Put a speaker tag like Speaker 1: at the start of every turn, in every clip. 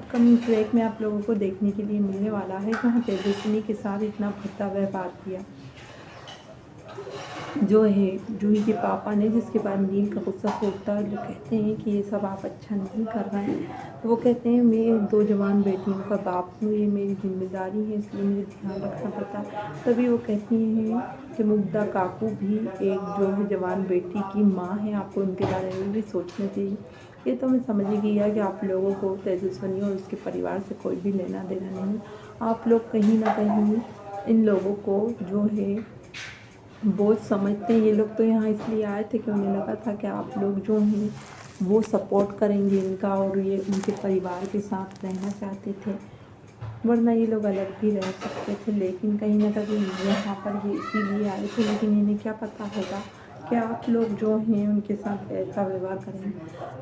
Speaker 1: Upcoming track में आप लोगों को देखने के लिए मिलने वाला है, जहाँ तेजस्विनी के साथ इतना भद्दा व्यवहार किया जो है जूही के पापा ने, जिसके बाद नील का गुस्सा फूटता है। लोग कहते हैं कि ये सब आप अच्छा नहीं कर रहे हैं, तो वो कहते हैं मैं 2 जवान बेटियों का बाप हूँ, ये मेरी जिम्मेदारी है, इसलिए मुझे ध्यान रखना पड़ता है। तभी वो कहती हैं कि मुग्धा काकू भी एक जो है जवान बेटी की माँ है, आपको उनके बारे में भी सोचना चाहिए। ये तो मैं समझ गई कि आप लोगों को तेजस्विनी और उसके परिवार से कोई भी लेना देना नहीं। आप लोग कहीं ना कहीं इन लोगों को जो है बहुत समझते हैं। ये लोग तो यहाँ इसलिए आए थे कि उन्हें लगा था कि आप लोग जो हैं वो सपोर्ट करेंगे इनका, और ये उनके परिवार के साथ रहना चाहते थे, वरना ये लोग अलग भी रह सकते थे। लेकिन कहीं ना कहीं यहाँ पर ये इसीलिए आए थे, लेकिन इन्हें क्या पता होगा कि आप लोग जो हैं उनके साथ ऐसा व्यवहार करेंगे।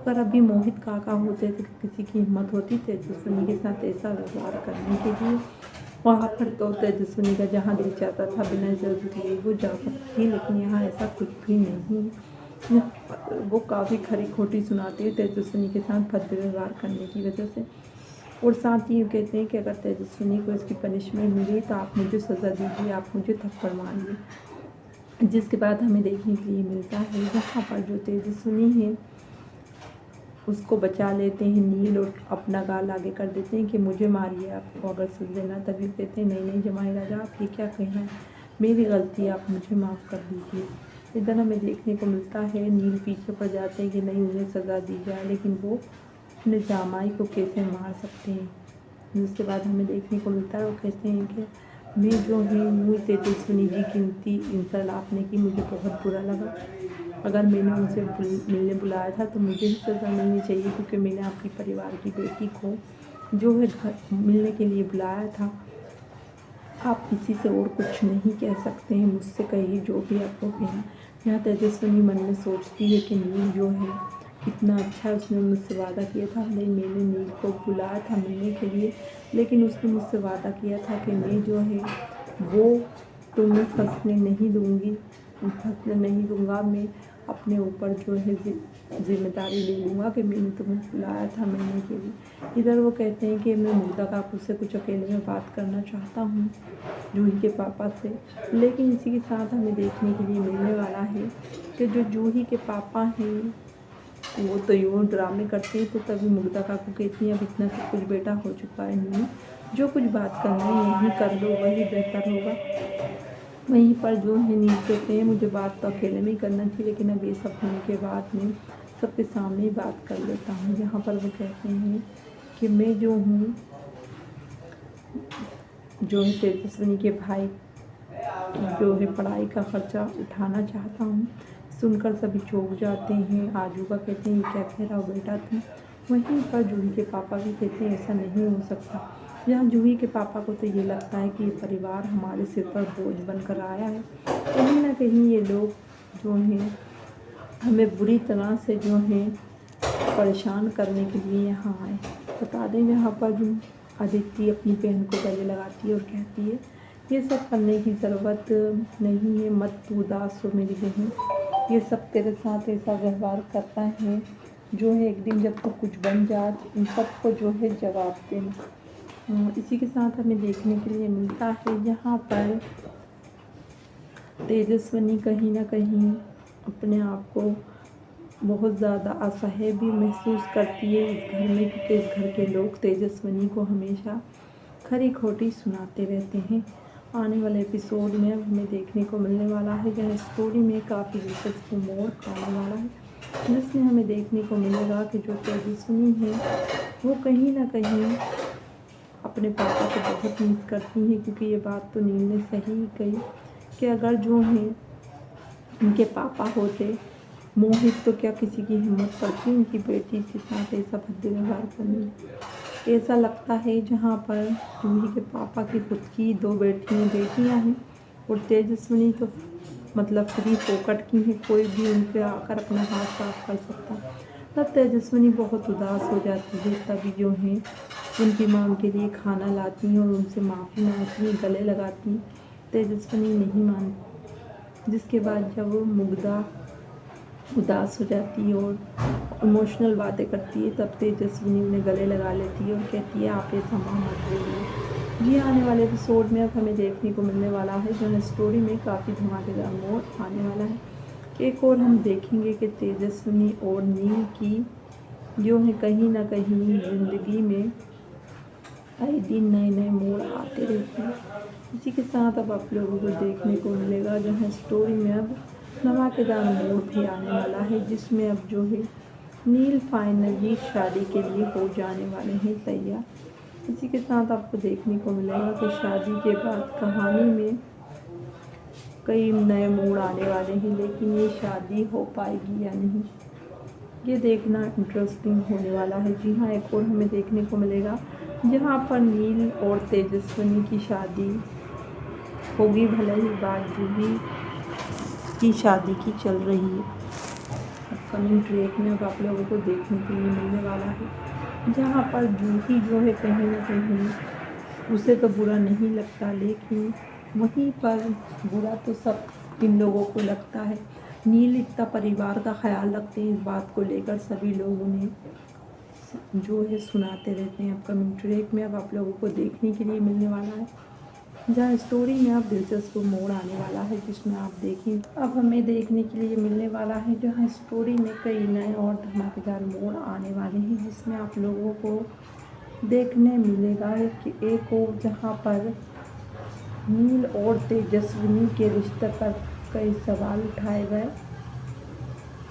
Speaker 1: पर अभी मोहित काका होते तो किसी की हिम्मत होती तेजस्विनी के साथ ऐसा व्यवहार करने के लिए? वहाँ पर तो तेजस्विनी का जहाँ दिल चाहता था बिना इजाज़त लिए वो जा सकती, लेकिन यहाँ ऐसा कुछ भी नहीं। वो काफ़ी खरी खोटी सुनाती है तेजस्विनी के साथ भद्दे व्यवहार करने की वजह से। और साथ ही कहते हैं कि अगर तेजस्विनी को इसकी पनिशमेंट मिली तो आप मुझे सज़ा दीजिए, आप मुझे थप्पड़ मारिए। जिसके बाद हमें देखने के लिए मिलता है यहाँ पर जो तेजस्विनी है उसको बचा लेते हैं नील, और अपना गाल आगे कर देते हैं कि मुझे मारिए आपको अगर सजा देना। तभी कहते हैं नहीं नहीं जमाई राजा, आप ये क्या कहना है, मेरी गलती है, आप मुझे माफ़ कर दीजिए। इधर हमें देखने को मिलता है नील पीछे पड़ जाते हैं कि नहीं उन्हें सज़ा दी जाए, लेकिन वो अपने जामाई को कैसे मार सकते हैं। उसके बाद हमें देखने को मिलता है वो कहते हैं कि मैं जो है यूँ तेजस्विनी जी की इतनी इंसल्ट आपने की, मुझे बहुत बुरा लगा। अगर मैंने उनसे मिलने बुलाया था तो मुझे ही सज़ा मिलनी चाहिए, क्योंकि मैंने आपकी परिवार की बेटी को जो है घर मिलने के लिए बुलाया था। आप किसी से और कुछ नहीं कह सकते हैं, मुझसे कहिए जो भी आपको कहना। यहाँ तेजस्विनी मन में सोचती है कि नील जो है कितना अच्छा है, उसने मुझसे वादा किया था। नहीं, मैंने नील को बुलाया था मिलने के लिए, लेकिन उसने मुझसे वादा किया था कि मैं जो है वो तुम्हें फंसने नहीं दूँगी, फंसने नहीं दूँगा, मैं अपने ऊपर जो है जिम्मेदारी ले लूँगा कि मैंने तुम्हें बुलाया था मिलने के लिए। इधर वो कहते हैं कि मैं मुग्धा काकू से कुछ अकेले में बात करना चाहता हूँ, जूही के पापा से। लेकिन इसी के साथ हमें देखने के लिए मिलने वाला है कि जो जूही के पापा हैं वो तो यूँ ड्रामे करते हैं। तो तभी मुग्धा काकू कहती हैं अब इतना सब कुछ बेटा हो चुका है, नहीं जो कुछ बात करना है यहीं कर लो, वही बेहतर होगा। वहीं पर जो है नील कहते हैं मुझे बात तो अकेले में ही करना चाहिए, लेकिन अब ये सब होने के बाद मैं सबके सामने ही बात कर लेता हूँ। यहाँ पर वो कहते हैं कि मैं जो हूँ जो है तेजस्विनी के भाई की जो है पढ़ाई का खर्चा उठाना चाहता हूँ। सुनकर सभी चौंक जाते हैं। आजूबा कहते हैं ये क्या कह रहा हो बेटा तुम। वहीं पर जूही के पापा भी कहते हैं ऐसा नहीं हो सकता। यहाँ जूही के पापा को तो ये लगता है कि ये परिवार हमारे सिर पर बोझ बनकर आया है, कहीं ना कहीं ये लोग जो हैं हमें बुरी तरह से जो है परेशान करने के लिए यहाँ आए। बता दें यहाँ पर जो अदिति अपनी बहन को गले लगाती है और कहती है ये सब करने की ज़रूरत नहीं है, मत तू उदास हो मेरी बहन, ये सब तेरे साथ ऐसा व्यवहार करता है जो है एक दिन जब तू कुछ बन जा इन सबको जो है जवाब देना। इसी के साथ हमें देखने के लिए मिलता है यहाँ पर तेजस्विनी कहीं ना कहीं अपने आप को बहुत ज़्यादा असह्य भी महसूस करती है इस घर में, क्योंकि इस घर के लोग तेजस्विनी को हमेशा खरी खोटी सुनाते रहते हैं। आने वाले एपिसोड में अब हमें देखने को मिलने वाला है जहाँ स्टोरी में काफ़ी दिलचस्प मोड़ आने वाला है, जिसमें हमें देखने को मिलेगा कि जो तेजस्विनी है वो कहीं ना कहीं अपने पापा को बहुत मिस करती हैं, क्योंकि ये बात तो नील ने सही कही कि अगर जो है उनके पापा होते मोहित तो क्या किसी की हिम्मत पड़ती उनकी बेटी के साथ ऐसा भद्दे व्यवहार करने। ऐसा लगता है जहाँ पर जूही के पापा की खुद की 2 बेटियाँ हैं और तेजस्विनी तो मतलब फ्री फोकट की है, कोई भी उन पर आकर अपना हाथ साफ कर सकता। तब तेजस्विनी बहुत उदास हो जाती है। तभी जो है उनकी माँ उनके लिए खाना लाती हैं और उनसे माफ़ी मांगती हैं, गले लगाती हैं। तेजस्विनी नहीं मानती, जिसके बाद जब वो मुग्धा उदास हो जाती है और इमोशनल बातें करती है, तब तेजस्विनी उन्हें गले लगा लेती है और कहती है आप ये समा मत बोलिए। ये आने वाले एपिसोड में अब हमें देखने को मिलने वाला है जो है स्टोरी में काफ़ी धमाकेदार मोड़ आने वाला है। एक और हम देखेंगे कि तेजस्विनी और नील की जो है कहीं ना कहीं ज़िंदगी में आए दिन नए नए मोड़ आते रहते हैं। इसी के साथ अब आप लोगों को देखने को मिलेगा जो है स्टोरी में अब धमाकेदार मोड़ भी आने वाला है, जिसमें अब जो है नील फाइनली शादी के लिए हो जाने वाले हैं तैयार। इसी के साथ आपको देखने को मिलेगा कि शादी के बाद कहानी में कई नए मोड़ आने वाले हैं, लेकिन ये शादी हो पाएगी या नहीं ये देखना इंटरेस्टिंग होने वाला है। जी हाँ, एक और हमें देखने को मिलेगा जहाँ पर नील और तेजस्विनी की शादी होगी, भले ही बात जूही की शादी की चल रही है। अपकमिंग ट्रैक में अब आप लोगों को देखने के लिए मिलने वाला है जहाँ पर जूही जो है कहीं ना कहीं उसे तो बुरा नहीं लगता, लेकिन वहीं पर बुरा तो सब इन लोगों को लगता है। नील इतना परिवार का ख्याल रखते हैं, इस बात को लेकर सभी लोग उन्हें जो है सुनाते रहते हैं। अपकमिंग ट्रैक में अब आप लोगों को देखने के लिए मिलने वाला है जहाँ स्टोरी में अब दिलचस्प मोड़ आने वाला है, जिसमें आप देखें अब हमें देखने के लिए मिलने वाला है जहाँ स्टोरी में कई नए और धमाकेदार मोड़ आने वाले हैं, जिसमें आप लोगों को देखने मिलेगा कि एक और जहाँ पर नील और तेजस्विनी के रिश्ते पर कई सवाल उठाए गए,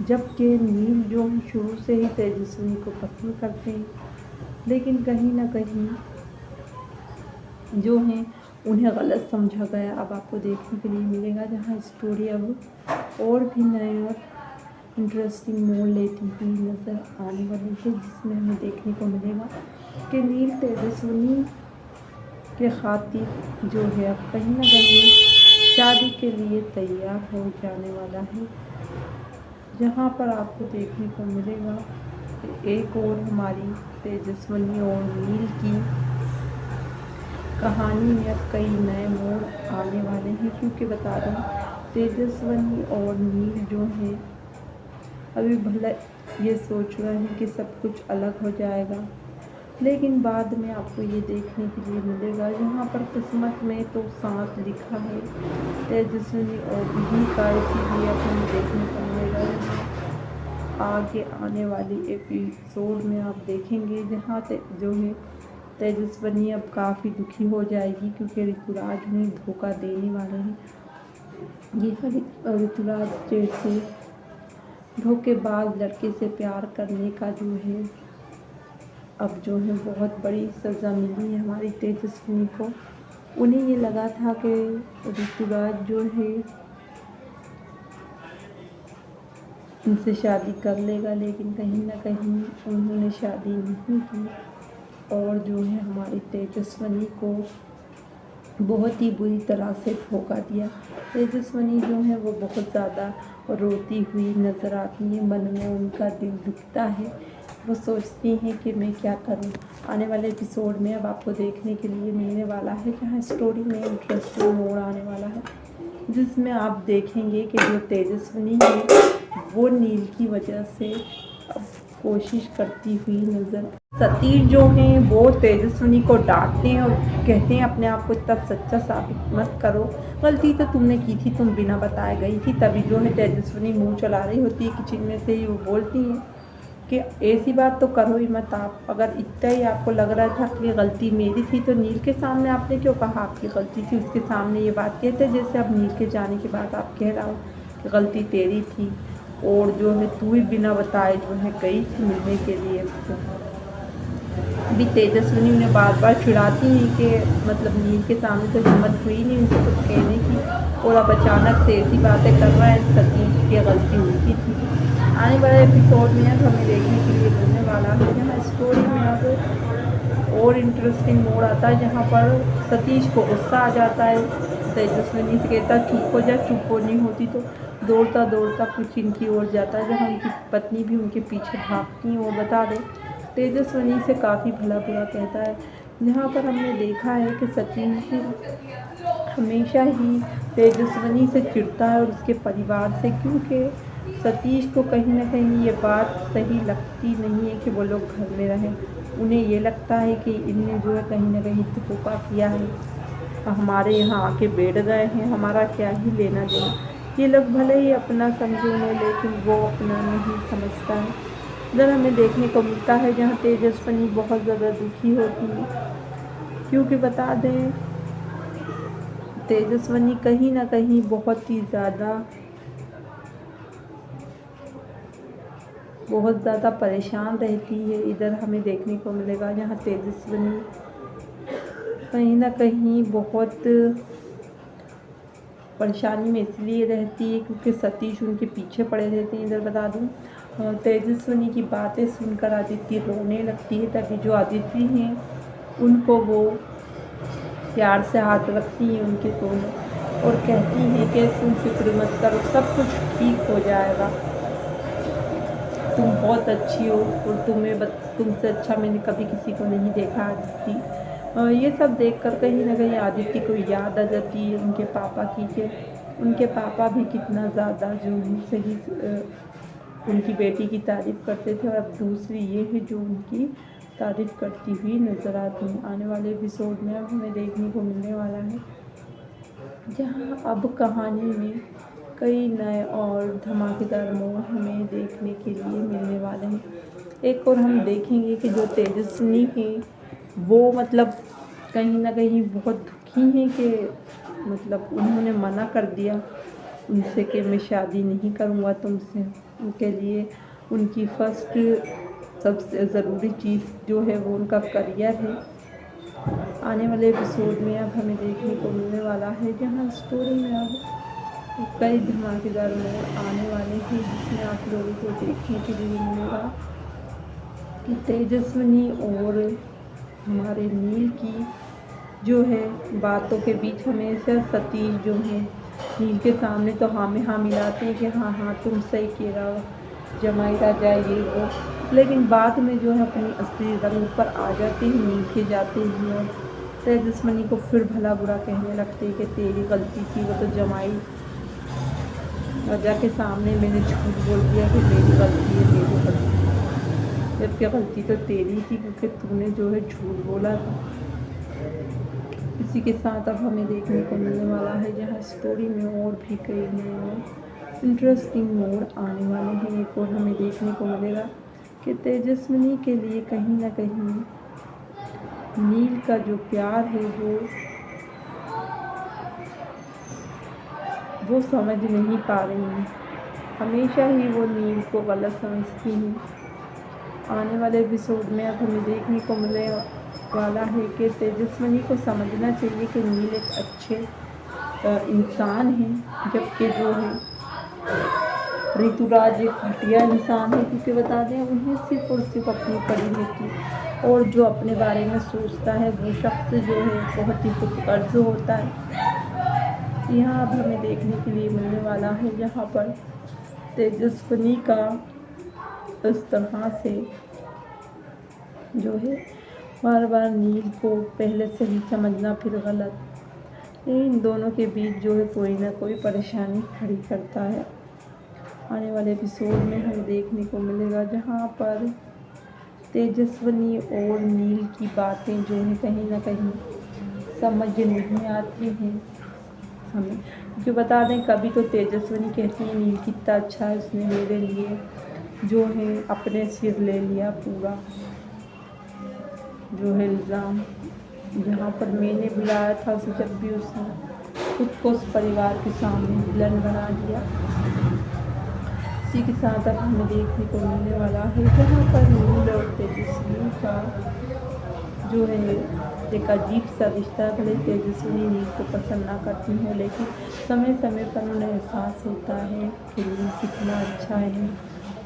Speaker 1: जबकि नील जो शुरू से ही तेजस्विनी को पसंद करते हैं, लेकिन कहीं ना कहीं जो है उन्हें गलत समझा गया। अब आपको देखने के लिए मिलेगा जहाँ स्टोरी अब और भी नए और इंटरेस्टिंग मोड़ लेती हुई नज़र आने वाली है, जिसमें हमें देखने को मिलेगा कि नील तेजस्विनी के खातिर जो है अब कहीं ना कहीं शादी के लिए तैयार हो जाने वाला है, जहाँ पर आपको देखने को मिलेगा कि एक और हमारी तेजस्विनी और नील की कहानी में अब कई नए मोड़ आने वाले हैं, क्योंकि बता दूं तेजस्विनी और नील जो है अभी भले ये सोच रहे हैं कि सब कुछ अलग हो जाएगा, लेकिन बाद में आपको ये देखने के लिए मिलेगा जहाँ पर किस्मत में तो साथ लिखा है तेजस्विनी और नील का। इसीलिए अब हमें देखने को मिलेगा आगे आने वाली एपिसोड में आप देखेंगे जहाँ जो है तेजस्विनी अब काफ़ी दुखी हो जाएगी, क्योंकि ऋतुराज उन्हें धोखा देने वाले हैं। ये ऋतुराज जैसे धोखेबाज लड़के से प्यार करने का जो है अब जो है बहुत बड़ी सज़ा मिली है हमारी तेजस्विनी को। उन्हें ये लगा था कि ऋतुराज जो है उनसे शादी कर लेगा, लेकिन कहीं ना कहीं उन्होंने शादी नहीं की और जो है हमारी तेजस्विनी को बहुत ही बुरी तरह से धोखा दिया। तेजस्विनी जो है वो बहुत ज़्यादा रोती हुई नज़र आती है, मन में उनका दिल दुखता है, वो सोचती हैं कि मैं क्या करूं। आने वाले एपिसोड में अब आपको देखने के लिए मिलने वाला है जहां स्टोरी में इंटरेस्टिंग मोड़ आने वाला है, जिसमें आप देखेंगे कि जो तेजस्विनी है वो नील की वजह से अब कोशिश करती हुई नज़र। सतीश जो हैं वो तेजस्विनी को डांटते हैं और कहते हैं अपने आप को इतना सच्चा साबित मत करो, गलती तो तुमने की थी, तुम बिना बताए गई थी। तभी जो है तेजस्विनी मुंह चला रही होती है किचन में से ही, वो बोलती हैं कि ऐसी बात तो करो ही मत आप, अगर इतना ही आपको लग रहा था कि गलती मेरी थी तो नील के सामने आपने क्यों कहा आपकी गलती थी, उसके सामने ये बात कहते जैसे अब नील के जाने के बाद आप कह रहा हो कि गलती तेरी थी और जो है तू ही बिना बताए जो है गई थी मिलने के लिए उससे। अभी तेजस्विनी उन्हें बार बार चिढ़ाती हैं कि मतलब नील के सामने तो हिम्मत हुई नहीं उनसे कुछ कहने की, और अब अचानक से ऐसी बातें कर रहा है, सतीश की गलती उनकी थी। आने वाले एपिसोड में अब हमें देखने के लिए मिलने वाला है जहाँ स्टोरी में अब और इंटरेस्टिंग मोड़ आता है, जहाँ पर सतीश को गुस्सा आ जाता है, तेजस्विनी से कहता चुप हो जा, चुप हो नहीं होती तो दौड़ता दौड़ता कुछ इनकी ओर जाता है, जहाँ उनकी पत्नी भी उनके पीछे भागती है और बता दें तेजस्विनी से काफ़ी भला बुरा कहता है। जहाँ पर हमने देखा है कि सतीश हमेशा ही तेजस्विनी से चिढ़ता है और उसके परिवार से, क्योंकि सतीश को कहीं न कहीं ये बात सही लगती नहीं है कि वो लोग घर में रहें। उन्हें ये लगता है कि इनने जो है कहीं न कहीं धोखा किया है, हमारे यहाँ आके बैठ गए हैं, हमारा क्या ही लेना देना। ये लोग भले ही अपना समझे उन्हें, लेकिन वो अपना नहीं समझता है। इधर हमें देखने को मिलता है जहाँ तेजस्विनी बहुत ज़्यादा दुखी होती है, क्योंकि बता दें तेजस्विनी कहीं न कहीं बहुत ज़्यादा परेशान रहती है। इधर हमें देखने को मिलेगा जहाँ तेजस्विनी कहीं न कहीं बहुत परेशानी में इसलिए रहती है क्योंकि सतीश उनके पीछे पड़े रहते हैं। इधर बता दूँ तेजस्विनी की बातें सुनकर आदित्य रोने लगती है, तभी जो आदित्य हैं उनको वो प्यार से हाथ रखती हैं उनके दोनों और कहती हैं कि तुम फिक्र मत करो, सब कुछ ठीक हो जाएगा, तुम बहुत अच्छी हो और तुमसे अच्छा मैंने कभी किसी को नहीं देखा आदित्य। ये सब देखकर कहीं ना कहीं आदित्य को याद आ जाती है उनके पापा की, कि उनके पापा भी कितना ज़्यादा जो है सही उनकी बेटी की तारीफ़ करते थे, और अब दूसरी ये है जो उनकी तारीफ़ करती हुई नज़र आती है। आने वाले एपिसोड में अब हमें देखने को मिलने वाला है जहाँ अब कहानी में कई नए और धमाकेदार मोड़ हमें देखने के लिए मिलने वाले हैं। एक और हम देखेंगे कि जो तेजस्विनी है वो मतलब कहीं ना कहीं बहुत दुखी हैं कि मतलब उन्होंने मना कर दिया उनसे कि मैं शादी नहीं करूँगा तुमसे। उनके लिए उनकी फर्स्ट सबसे ज़रूरी चीज़ जो है वो उनका करियर है। आने वाले एपिसोड में अब हमें देखने को मिलने वाला है जहाँ स्टोरी में अब कई धमाकेदार मोड़ आने वाले हैं, जिसमें आप लोगों को देखने के लिए मिलेगा कि तेजस्विनी और हमारे नील की जो है बातों के बीच हमेशा सतीश जो है नील के सामने तो हाँ में हाँ मिलाते हैं कि हाँ हाँ तुम सही कह रहा हो, जमाई राजा ये वो, लेकिन बाद में जो है अपनी असली रंग पर आ जाते हैं नील के जाते हैं और तेजस्विनी को फिर भला बुरा कहने लगते हैं कि तेरी गलती थी, वो तो जमाई राजा के सामने मैंने झूठ बोल दिया कि मेरी गलती है, मेरी गलती, जबकि गलती तो तेरी थी क्योंकि तूने जो है झूठ बोला था। इसी के साथ अब हमें देखने को मिलने वाला है जहाँ स्टोरी में और भी कई नए और इंटरेस्टिंग मोड़ आने वाले हैं। एक और हमें देखने को मिलेगा कि तेजस्विनी के लिए कहीं ना कहीं नील का जो प्यार है वो समझ नहीं पा रही हैं, हमेशा ही वो नील को गलत समझती हैं। आने वाले एपिसोड में अब हमें देखने को मिले वाला है कि तेजस्विनी को समझना चाहिए कि नील एक अच्छे इंसान है, जबकि जो है ऋतुराज एक घटिया इंसान है, क्योंकि बता दें उन्हें सिर्फ और सिर्फ अपनी पड़ी रहती और जो अपने बारे में सोचता है वो शख्स जो है बहुत ही खुदगर्ज होता है। यहाँ अब हमें देखने के लिए मिलने वाला है जहाँ पर तेजस्विनी का इस तरह से जो है बार बार नील को पहले सही समझना फिर गलत, इन दोनों के बीच जो है कोई ना कोई परेशानी खड़ी करता है। आने वाले एपिसोड में हमें देखने को मिलेगा जहाँ पर तेजस्विनी और नील की बातें जो है कहीं ना कहीं समझ नहीं आती हैं हमें, क्योंकि बता दें कभी तो तेजस्विनी कहती है नील कितना अच्छा है, उसने मेरे लिए जो है अपने सिर ले लिया पूरा जो है इल्ज़ाम, जहाँ पर मैंने बुलाया था उसे, जब भी उसने खुद को उस परिवार के सामने विलन बना दिया। इसी के साथ अब हमें देखने को मिलने वाला है जहाँ पर नील और तेजस्विनी का जो है एक अजीब सा रिश्ता। भले तेजस्विनी नील को पसंद ना करती हो, लेकिन समय समय पर उन्हें एहसास होता है कि नील कितना अच्छा है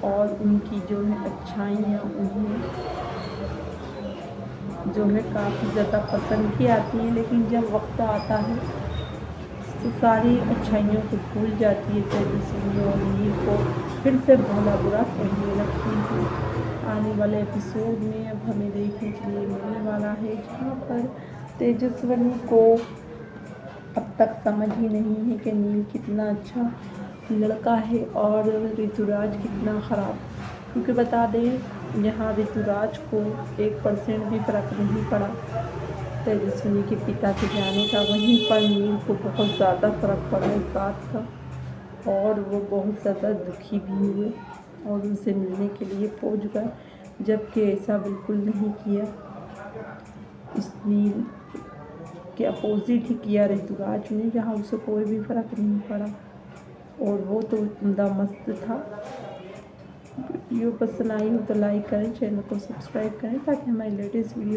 Speaker 1: और उनकी जो है अच्छाइयाँ उन्हें जो है काफ़ी ज़्यादा पसंद भी आती हैं, लेकिन जब वक्त आता है तो सारी अच्छाइयों को भूल जाती है तेजस्विनी और नील को फिर से भला बुरा कहने लगती है। आने वाले एपिसोड में अब हमें देखने के लिए मिलने वाला है जहाँ पर तेजस्विनी को अब तक समझ ही नहीं है कि नील कितना अच्छा लड़का है और ऋतुराज कितना ख़राब। क्योंकि बता दें यहाँ ऋतुराज को 1% भी फ़र्क नहीं पड़ा तेजस्विनी के पिता के जाने का, वहीं पर नील को बहुत ज़्यादा फ़र्क पड़ा इस बात का और वो बहुत ज़्यादा दुखी भी हुए और उनसे मिलने के लिए पहुंच गए, जबकि ऐसा बिल्कुल नहीं किया। इस नील के अपोजिट ही किया ऋतुराज ने, जहाँ उसे कोई भी फ़र्क नहीं पड़ा और वो तो उम्दा मस्त था। वीडियो पसंद आई हो तो लाइक करें, चैनल को सब्सक्राइब करें ताकि हमारी लेटेस्ट वीडियो